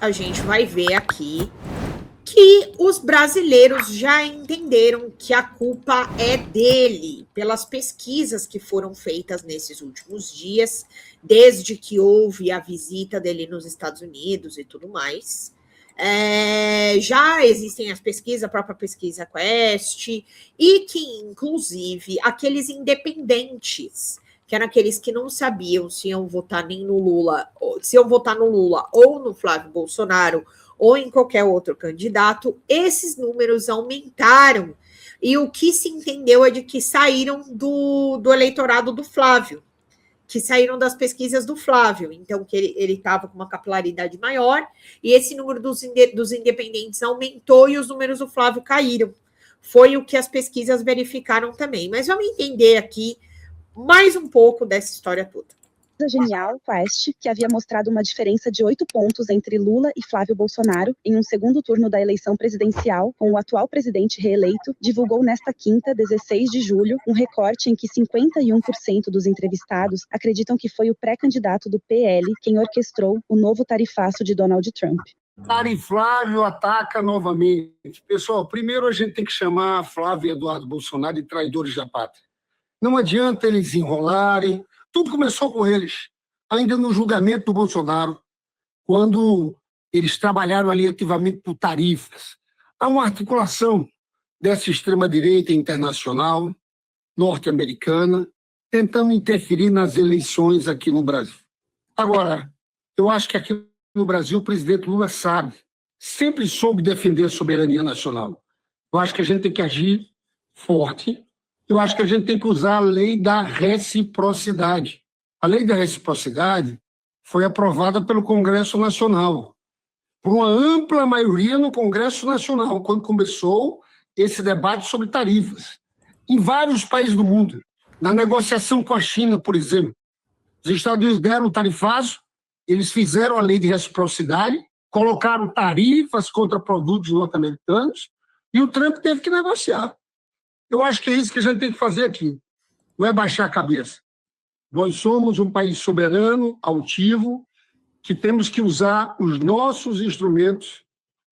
a gente vai ver aqui que os brasileiros já entenderam que a culpa é dele, pelas pesquisas que foram feitas nesses últimos dias, desde que houve a visita dele nos Estados Unidos e tudo mais. Já existem as pesquisas, a própria pesquisa Quest, e que, inclusive, aqueles independentes, que eram aqueles que não sabiam se iam votar nem no Lula, se iam votar no Lula ou no Flávio Bolsonaro, ou em qualquer outro candidato, esses números aumentaram. E o que se entendeu é de que saíram do eleitorado do Flávio, que saíram das pesquisas do Flávio. Então, que ele estava com uma capilaridade maior, e esse número dos independentes aumentou e os números do Flávio caíram. Foi o que as pesquisas verificaram também. Mas vamos entender aqui mais um pouco dessa história toda. Genial Quest, que havia mostrado uma diferença de 8 pontos entre Lula e Flávio Bolsonaro em um segundo turno da eleição presidencial, com o atual presidente reeleito, divulgou nesta quinta, 16 de julho, um recorte em que 51% dos entrevistados acreditam que foi o pré-candidato do PL quem orquestrou o novo tarifaço de Donald Trump. Flávio ataca novamente. Pessoal, primeiro a gente tem que chamar Flávio e Eduardo Bolsonaro de traidores da pátria. Não adianta eles enrolarem. Tudo começou com eles, ainda no julgamento do Bolsonaro, quando eles trabalharam ali ativamente por tarifas. Há uma articulação dessa extrema-direita internacional, norte-americana, tentando interferir nas eleições aqui no Brasil. Agora, eu acho que aqui no Brasil o presidente Lula sempre soube defender a soberania nacional. Eu acho que a gente tem que agir forte. Eu acho que a gente tem que usar a lei da reciprocidade. A lei da reciprocidade foi aprovada pelo Congresso Nacional, por uma ampla maioria no Congresso Nacional, quando começou esse debate sobre tarifas. Em vários países do mundo, na negociação com a China, por exemplo, os Estados Unidos deram o tarifaço, eles fizeram a lei de reciprocidade, colocaram tarifas contra produtos norte-americanos, e o Trump teve que negociar. Eu acho que é isso que a gente tem que fazer aqui. Não é baixar a cabeça. Nós somos um país soberano, altivo, que temos que usar os nossos instrumentos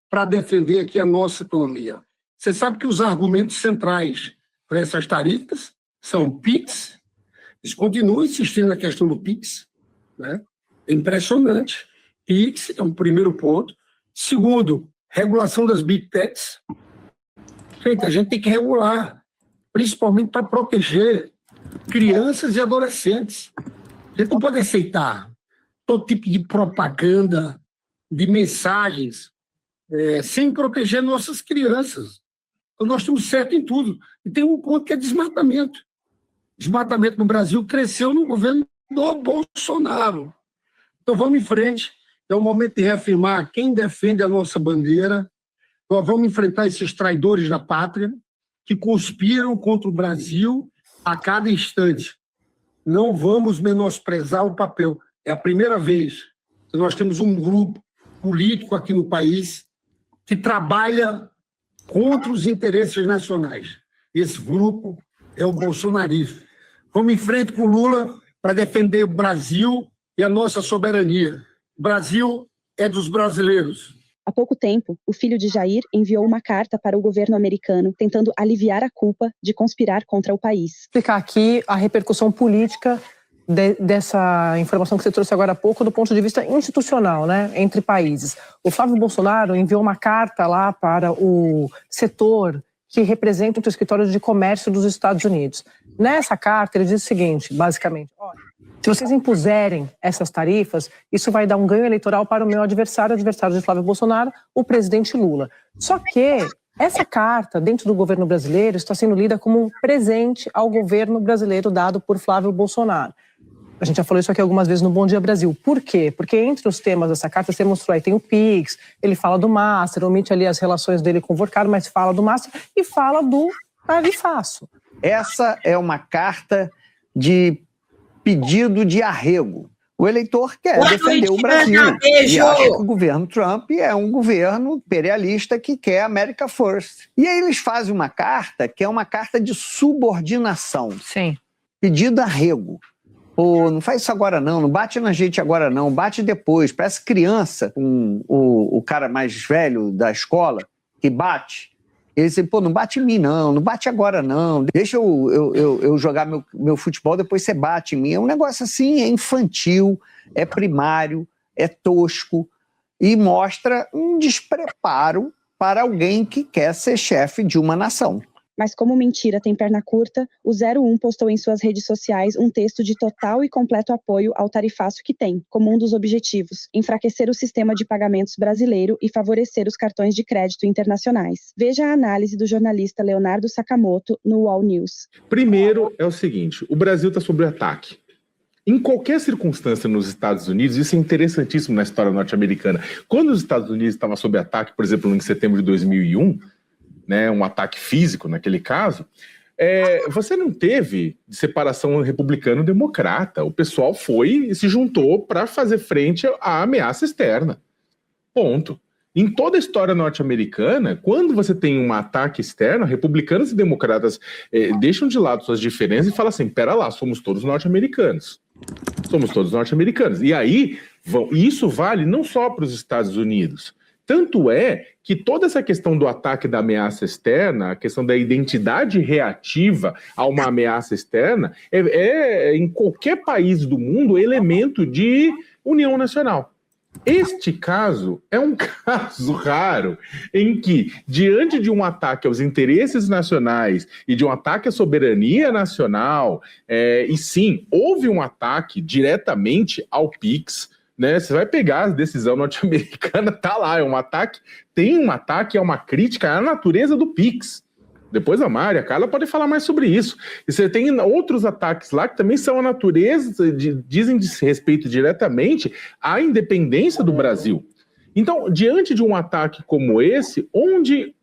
para defender aqui a nossa economia. Você sabe que os argumentos centrais para essas tarifas são o PIX. Eles continuam insistindo na questão do PIX, né? É impressionante. PIX é um primeiro ponto. Segundo, regulação das Big Techs. Gente, a gente tem que regular, principalmente para proteger crianças e adolescentes. A gente não pode aceitar todo tipo de propaganda, de mensagens, sem proteger nossas crianças. Então, nós estamos certos em tudo. E tem um ponto que é desmatamento. Desmatamento no Brasil cresceu no governo do Bolsonaro. Então, vamos em frente. É o momento de reafirmar quem defende a nossa bandeira. Nós vamos enfrentar esses traidores da pátria que conspiram contra o Brasil a cada instante. Não vamos menosprezar o papel. É a primeira vez que nós temos um grupo político aqui no país que trabalha contra os interesses nacionais. Esse grupo é o bolsonarismo. Vamos em frente com o Lula para defender o Brasil e a nossa soberania. O Brasil é dos brasileiros. Há pouco tempo, o filho de Jair enviou uma carta para o governo americano tentando aliviar a culpa de conspirar contra o país. Explicar aqui a repercussão política dessa informação que você trouxe agora há pouco do ponto de vista institucional, né, entre países. O Flávio Bolsonaro enviou uma carta lá para o setor que representa o escritório de comércio dos Estados Unidos. Nessa carta ele diz o seguinte, basicamente, olha, se vocês impuserem essas tarifas, isso vai dar um ganho eleitoral para o meu adversário de Flávio Bolsonaro, o presidente Lula. Só que essa carta, dentro do governo brasileiro, está sendo lida como um presente ao governo brasileiro dado por Flávio Bolsonaro. A gente já falou isso aqui algumas vezes no Bom Dia Brasil. Por quê? Porque entre os temas dessa carta, você mostrou aí, tem o PIX, ele fala do Master, omite ali as relações dele com o Vorcado, mas fala do Master e fala do tarifaço. Essa é uma carta de pedido de arrego. O eleitor quer defender o Brasil. E acha que o governo Trump é um governo imperialista que quer America First. E aí eles fazem uma carta que é uma carta de subordinação. Sim. Pedido de arrego. Pô, não faz isso agora não bate na gente agora não, bate depois. Parece criança com o cara mais velho da escola que bate. Ele diz, pô, não bate em mim não bate agora não. Deixa eu jogar meu futebol, depois você bate em mim. É um negócio assim, é infantil, é primário, é tosco e mostra um despreparo para alguém que quer ser chefe de uma nação. Mas como mentira tem perna curta, o 01 postou em suas redes sociais um texto de total e completo apoio ao tarifaço que tem, como um dos objetivos, enfraquecer o sistema de pagamentos brasileiro e favorecer os cartões de crédito internacionais. Veja a análise do jornalista Leonardo Sakamoto no UOL News. Primeiro é o seguinte, o Brasil está sob ataque. Em qualquer circunstância nos Estados Unidos, isso é interessantíssimo na história norte-americana. Quando os Estados Unidos estavam sob ataque, por exemplo, em setembro de 2001, né, um ataque físico naquele caso, você não teve separação republicano-democrata. O pessoal foi e se juntou para fazer frente à ameaça externa. Ponto. Em toda a história norte-americana, quando você tem um ataque externo, republicanos e democratas deixam de lado suas diferenças e falam assim, pera lá, somos todos norte-americanos. Somos todos norte-americanos. E aí, isso vale não só para os Estados Unidos. Tanto é que toda essa questão do ataque da ameaça externa, a questão da identidade reativa a uma ameaça externa, em qualquer país do mundo, elemento de união nacional. Este caso é um caso raro em que, diante de um ataque aos interesses nacionais e de um ataque à soberania nacional, e sim, houve um ataque diretamente ao PIX, né? Você vai pegar a decisão norte-americana, tá lá, é um ataque, é uma crítica à natureza do PIX. Depois a Mari, a Carla pode falar mais sobre isso. E você tem outros ataques lá que também são a natureza, dizem respeito diretamente à independência do Brasil. Então, diante de um ataque como esse, onde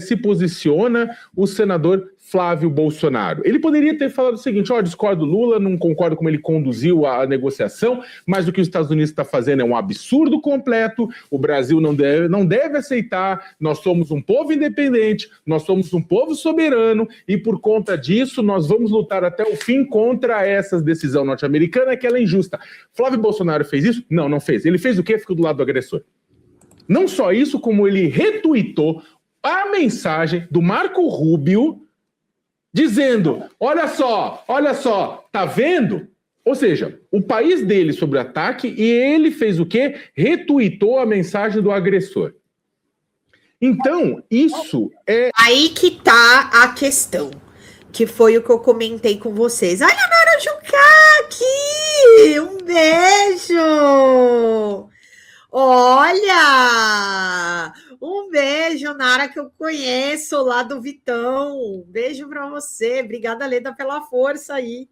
se posiciona o senador Flávio Bolsonaro? Ele poderia ter falado o seguinte, discordo do Lula, não concordo como ele conduziu a negociação, mas o que os Estados Unidos está fazendo é um absurdo completo, o Brasil não deve aceitar, nós somos um povo independente, nós somos um povo soberano, e por conta disso nós vamos lutar até o fim contra essa decisão norte-americana, que ela é injusta. Flávio Bolsonaro fez isso? Não, não fez. Ele fez o quê? Ficou do lado do agressor. Não só isso, como ele retuitou a mensagem do Marco Rubio dizendo, olha só, tá vendo? Ou seja, o país dele sobre o ataque e ele fez o quê? Retuitou a mensagem do agressor. Então, isso é... Aí que tá a questão, que foi o que eu comentei com vocês. Ai, a Nara Jucá aqui! Um beijo! Olha! Um beijo, Nara, que eu conheço lá do Vitão. Beijo para você. Obrigada, Leda, pela força aí.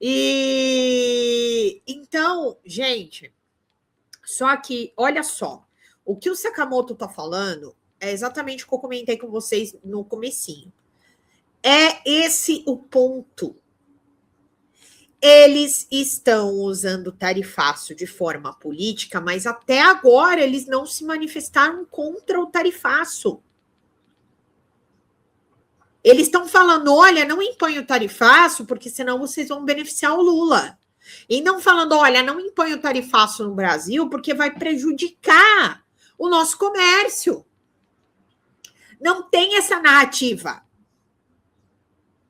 E então, gente, só que, olha só, o que o Sakamoto tá falando é exatamente o que eu comentei com vocês no comecinho. É esse o ponto. Eles estão usando o tarifaço de forma política, mas até agora eles não se manifestaram contra o tarifaço. Eles estão falando, olha, não impõe o tarifaço, porque senão vocês vão beneficiar o Lula. E não falando, olha, não impõe o tarifaço no Brasil, porque vai prejudicar o nosso comércio. Não tem essa narrativa.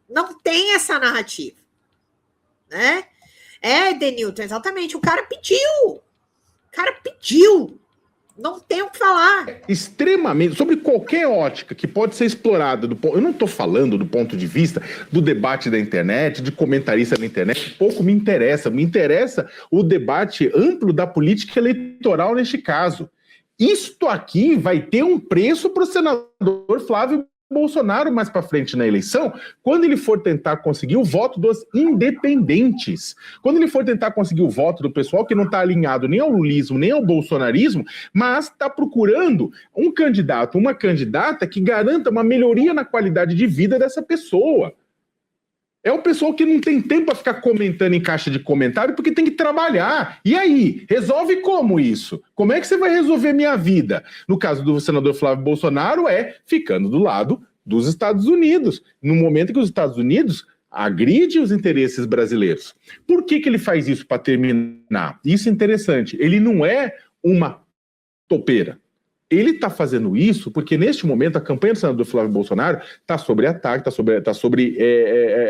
Não tem essa narrativa. Né? Denilton, exatamente. O cara pediu. Não tem o que falar. Extremamente, sobre qualquer ótica que pode ser explorada. Eu não estou falando do ponto de vista do debate da internet, de comentarista da internet, pouco me interessa. Me interessa o debate amplo da política eleitoral neste caso. Isto aqui vai ter um preço para o senador Flávio Bolsonaro mais para frente na eleição, quando ele for tentar conseguir o voto dos independentes, quando ele for tentar conseguir o voto do pessoal que não está alinhado nem ao lulismo, nem ao bolsonarismo, mas está procurando um candidato, uma candidata que garanta uma melhoria na qualidade de vida dessa pessoa. É o pessoal que não tem tempo para ficar comentando em caixa de comentário porque tem que trabalhar. E aí? Resolve como isso? Como é que você vai resolver minha vida? No caso do senador Flávio Bolsonaro, ficando do lado dos Estados Unidos. No momento que os Estados Unidos agride os interesses brasileiros. Por que ele faz isso, para terminar? Isso é interessante. Ele não é uma topeira. Ele está fazendo isso porque, neste momento, a campanha do senador Flávio Bolsonaro está sobre ataque, está sobre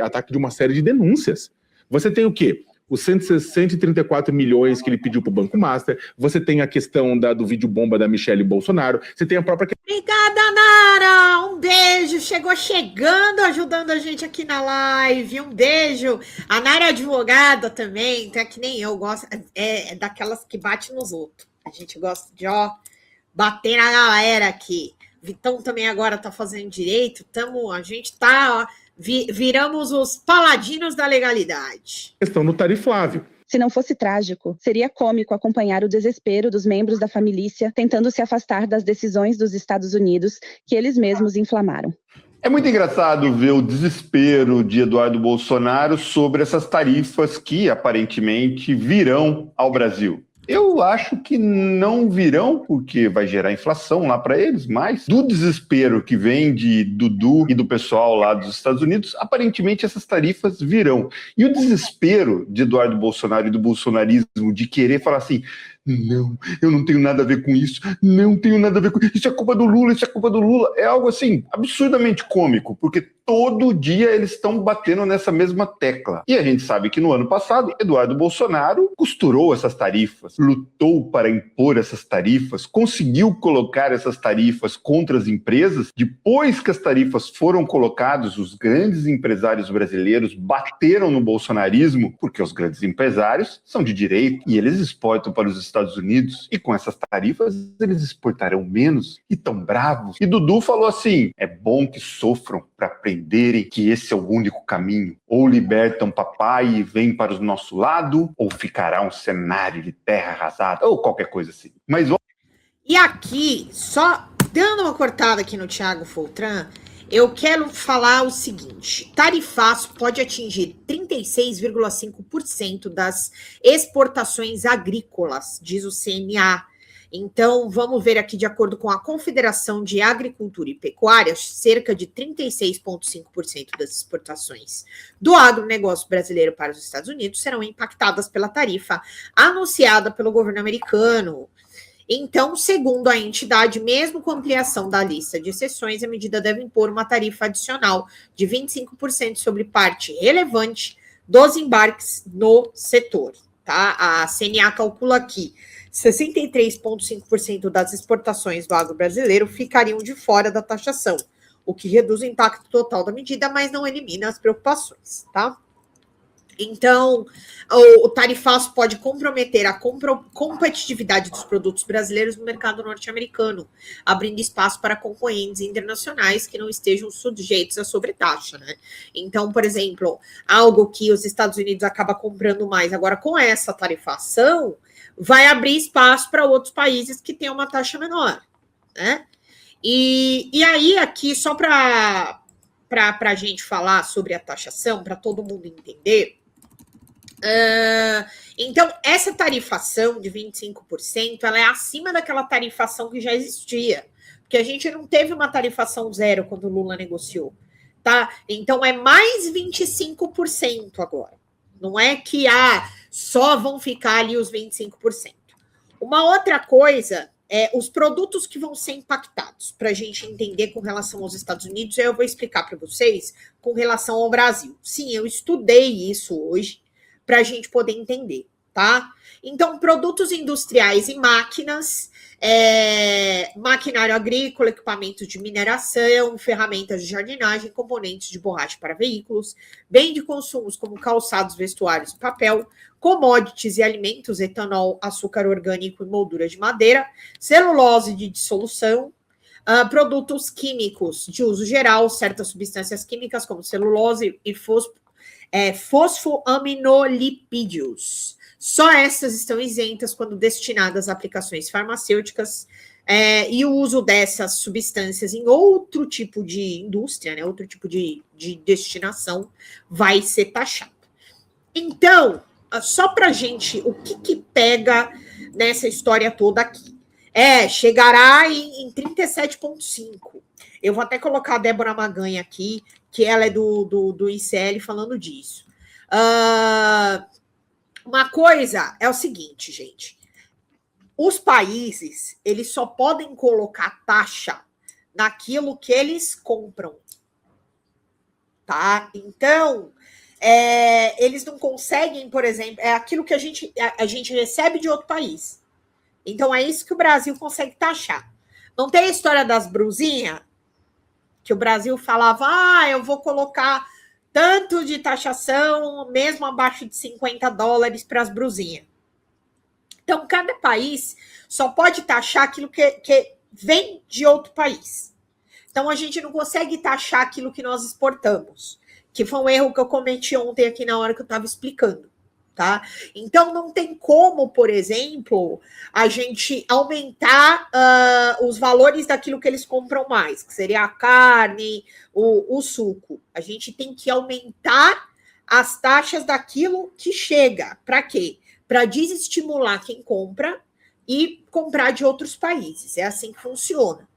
ataque de uma série de denúncias. Você tem o quê? Os 134 milhões que ele pediu para o Banco Master, você tem a questão do vídeo bomba da Michelle Bolsonaro, você tem a própria... Obrigada, Nara! Um beijo! Chegando, ajudando a gente aqui na live. Um beijo! A Nara é advogada também, então é que nem eu gosto, é daquelas que bate nos outros. A gente gosta de, bater na galera aqui. Vitão também agora tá fazendo direito, a gente tá... viramos os paladinos da legalidade. Questão no tarifável. Se não fosse trágico, seria cômico acompanhar o desespero dos membros da família tentando se afastar das decisões dos Estados Unidos que eles mesmos inflamaram. É muito engraçado ver o desespero de Eduardo Bolsonaro sobre essas tarifas que aparentemente virão ao Brasil. Eu acho que não virão, porque vai gerar inflação lá para eles, mas do desespero que vem de Dudu e do pessoal lá dos Estados Unidos, aparentemente essas tarifas virão. E o desespero de Eduardo Bolsonaro e do bolsonarismo de querer falar assim, não, eu não tenho nada a ver com isso, não tenho nada a ver com isso, isso é culpa do Lula, isso é culpa do Lula, é algo assim, absurdamente cômico, porque todo dia eles estão batendo nessa mesma tecla. E a gente sabe que no ano passado, Eduardo Bolsonaro costurou essas tarifas, lutou para impor essas tarifas, conseguiu colocar essas tarifas contra as empresas. Depois que as tarifas foram colocadas, os grandes empresários brasileiros bateram no bolsonarismo, porque os grandes empresários são de direita e eles exportam para os Estados Unidos, e com essas tarifas eles exportarão menos, e tão bravos. E Dudu falou assim, é bom que sofram para aprenderem que esse é o único caminho. Ou libertam papai e vêm para o nosso lado, ou ficará um cenário de terra arrasada, ou qualquer coisa assim. Mas... E aqui, só dando uma cortada aqui no Thiago Foltran, eu quero falar o seguinte, tarifaço pode atingir 36,5% das exportações agrícolas, diz o CNA. Então, vamos ver aqui, de acordo com a Confederação de Agricultura e Pecuária, cerca de 36,5% das exportações do agronegócio brasileiro para os Estados Unidos serão impactadas pela tarifa anunciada pelo governo americano. Então, segundo a entidade, mesmo com ampliação da lista de exceções, a medida deve impor uma tarifa adicional de 25% sobre parte relevante dos embarques no setor. Tá? A CNA calcula aqui 63,5% das exportações do agro brasileiro ficariam de fora da taxação, o que reduz o impacto total da medida, mas não elimina as preocupações, tá? Então, o tarifaço pode comprometer a competitividade dos produtos brasileiros no mercado norte-americano, abrindo espaço para concorrentes internacionais que não estejam sujeitos à sobretaxa, né? Então, por exemplo, algo que os Estados Unidos acaba comprando mais agora com essa tarifação, vai abrir espaço para outros países que têm uma taxa menor, né? E aí, aqui, só para a gente falar sobre a taxação, para todo mundo entender, então, essa tarifação de 25%, ela é acima daquela tarifação que já existia, porque a gente não teve uma tarifação zero quando o Lula negociou, tá? Então, é mais 25% agora. Não é que só vão ficar ali os 25%. Uma outra coisa é os produtos que vão ser impactados, para a gente entender com relação aos Estados Unidos, eu vou explicar para vocês com relação ao Brasil. Sim, eu estudei isso hoje, para a gente poder entender, tá? Então, produtos industriais e máquinas, maquinário agrícola, equipamentos de mineração, ferramentas de jardinagem, componentes de borracha para veículos, bem de consumos como calçados, vestuários e papel, commodities e alimentos, etanol, açúcar orgânico e moldura de madeira, celulose de dissolução, produtos químicos de uso geral, certas substâncias químicas como celulose e fosfoaminolipídios. Só essas estão isentas quando destinadas a aplicações farmacêuticas e o uso dessas substâncias em outro tipo de indústria, né, outro tipo de destinação, vai ser taxado. Então, só para a gente, o que pega nessa história toda aqui? Chegará em 37,5%. Eu vou até colocar a Débora Maganha aqui, que ela é do ICL falando disso. Uma coisa é o seguinte, gente. Os países, eles só podem colocar taxa naquilo que eles compram. Tá? Então, eles não conseguem, por exemplo, é aquilo que a gente recebe de outro país. Então, é isso que o Brasil consegue taxar. Não tem a história das brusinhas? Que o Brasil falava, eu vou colocar tanto de taxação, mesmo abaixo de $50 para as brusinhas. Então, cada país só pode taxar aquilo que vem de outro país. Então, a gente não consegue taxar aquilo que nós exportamos, que foi um erro que eu cometi ontem aqui na hora que eu estava explicando. Tá? Então, não tem como, por exemplo, a gente aumentar os valores daquilo que eles compram mais, que seria a carne, o suco. A gente tem que aumentar as taxas daquilo que chega. Para quê? Para desestimular quem compra e comprar de outros países. É assim que funciona.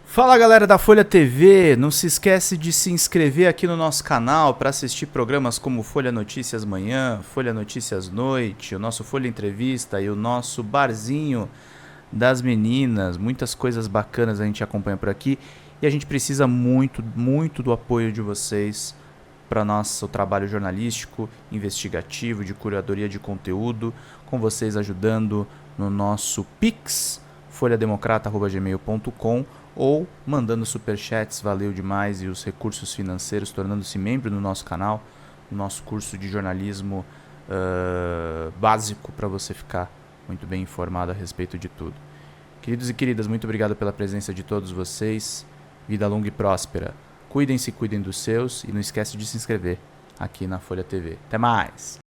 Fala, galera da Folha TV, não se esquece de se inscrever aqui no nosso canal para assistir programas como Folha Notícias Manhã, Folha Notícias Noite, o nosso Folha Entrevista e o nosso Barzinho das Meninas. Muitas coisas bacanas a gente acompanha por aqui e a gente precisa muito, muito do apoio de vocês para nosso trabalho jornalístico, investigativo, de curadoria de conteúdo, com vocês ajudando no nosso Pix, folhademocrata@gmail.com, ou mandando superchats, valeu demais, e os recursos financeiros, tornando-se membro do nosso canal, no nosso curso de jornalismo básico, para você ficar muito bem informado a respeito de tudo. Queridos e queridas, muito obrigado pela presença de todos vocês, vida longa e próspera. Cuidem-se, cuidem dos seus, e não esquece de se inscrever aqui na Folha TV. Até mais!